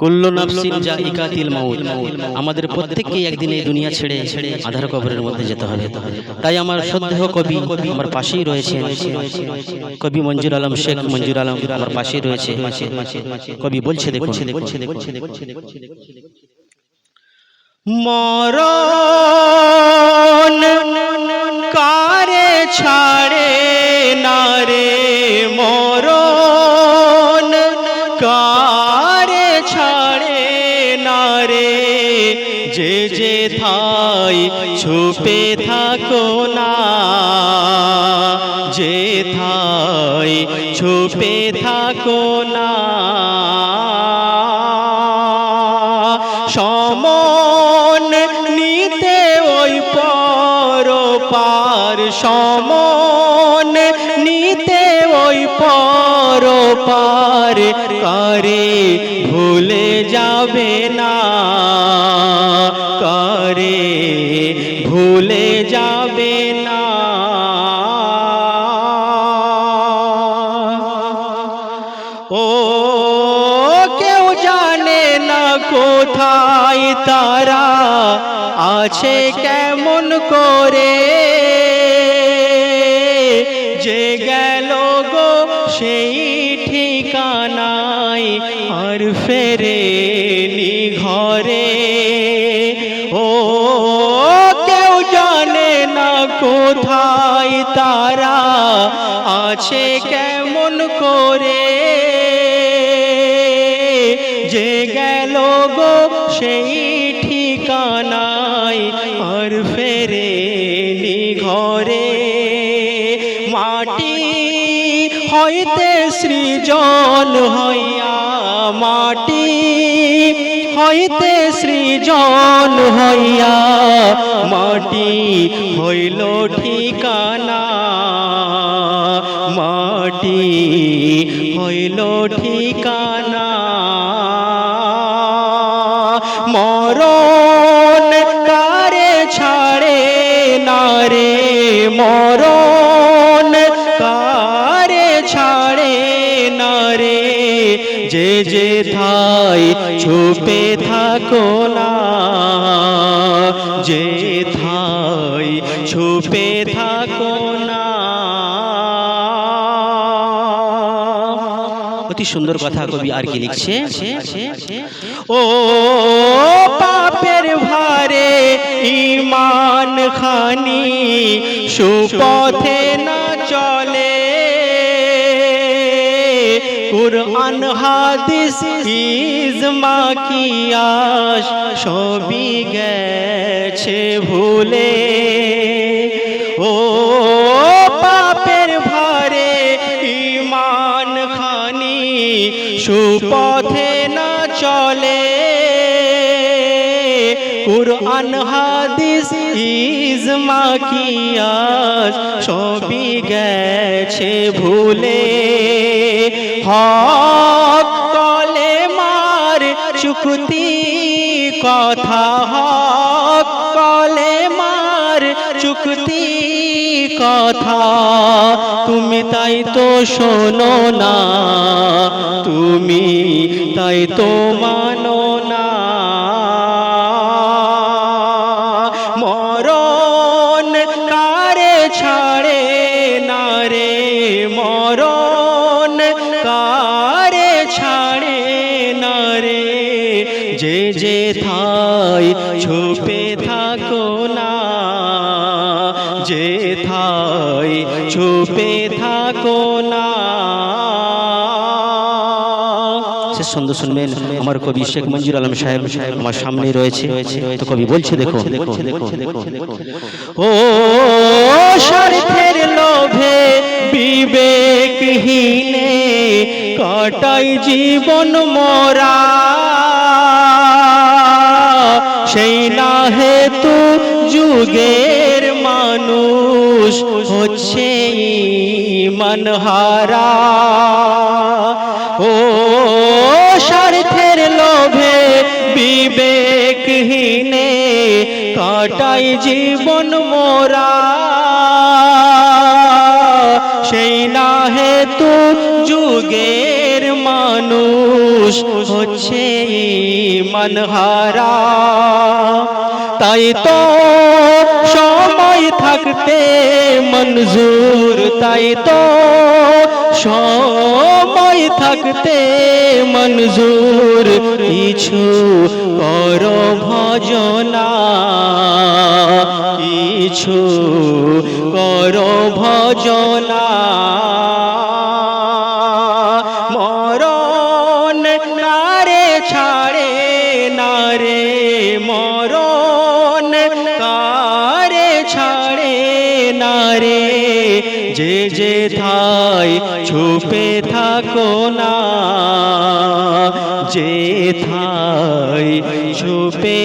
কুল্লু নাফসিন জাইকাতুল মাউত। আমাদের প্রত্যেককেই একদিন এই দুনিয়া ছেড়ে আধার কবরের মধ্যে যেতে হবে। তাই আমার শ্রদ্ধেয় কবি আমার পাশেই রয়েছে, কবি মঞ্জুর আলম, শেখ মঞ্জুর আলম আমার পাশেই রয়েছে। কবি বলছে দেখুন, মরণ কারে ছাড়ে না রে, মরণ কারে ছাড়ে না রে, যে যে থাই ছুপে থাকো না, যে থাই ছুপে থাকো না, সমন নিতে ওই পরপার, সমন নিতে ওই পরপার, কারে ভুলে যাবে না, কারে ভুলে যাবে না। ও কেউ জানে না কোথায় তারা আছে কেমন করে, যে গেল গো সেই ঠিকানায় আর ফেরেনি ঘরে। ও কেউ জানে না কোথায় তারা আছে কেমন করে, যে গেল গো সেই ঠিকানায় আর ফেরেনি ঘরে। মাটি হইতে সৃজন হইয়া, মাটি হইতে সৃজন হইয়া, মাটি হইল ঠিকানা, মাটি হইল ঠিকানা। মরণ কারে ছাড়ে না রে, মরণ কারে ছাড়ে না রে, যে যে থাই ছুপে থাকো না, যে থাই ছুপে থাকো না। অতি সুন্দর কথা কবি আর কি লিখছে, ও পাপের ভারে ঈমান খানি সুপথে না চলে, কুরআন হাদিস ইজমা কিয়াস সবই গেছে ভুলে। ও পাপের ভারে ঈমান খানি সুপথে না চলে, কুরআন হাদিস ইজমা কিয়াস সবই গেছে ভুলে। হক কলেমার চুক্তি কথা, হক কলেমার চুক্তি কথা, তুমি তাই তো শোনো না, তুমি তাই তো মানো না। মরণ কারে ছাড়ে না রে, মরণ কারে ছাড়ে না রে, যে যে থাই ছুপে থাকো না, যে থাই ছুপে থাকো না। শেষ ছন্দ শুনবেন আমার কবি শেখ মঞ্জুর আলম সাহেব আমার সামনে রয়েছে। তো কবি বলছে দেখো, ও স্বার্থের লোভে বিবেকহীনে কাটাই জীবন মোরা, সেই না হেতু যুগের মানুষ হচ্ছে ঈমান হারা। ও স্বার্থের লোভে বিবেকহীনে কাটাই জীবন মোরা, সেই না হেতু যুগের মানুষ হচ্ছে মনহারা। তাই তো সময় থাকতে মঞ্জুর, তাই তো সময় থাকতে মঞ্জুর কিছু করো ভজনা, কিছু করো ভজনা। মরণ কারে ছাড়ে না রে, মরণ কারে ছাড়ে না রে, যে যে ঠাই ছুপে থাকো না, যে ঠাই ছুপে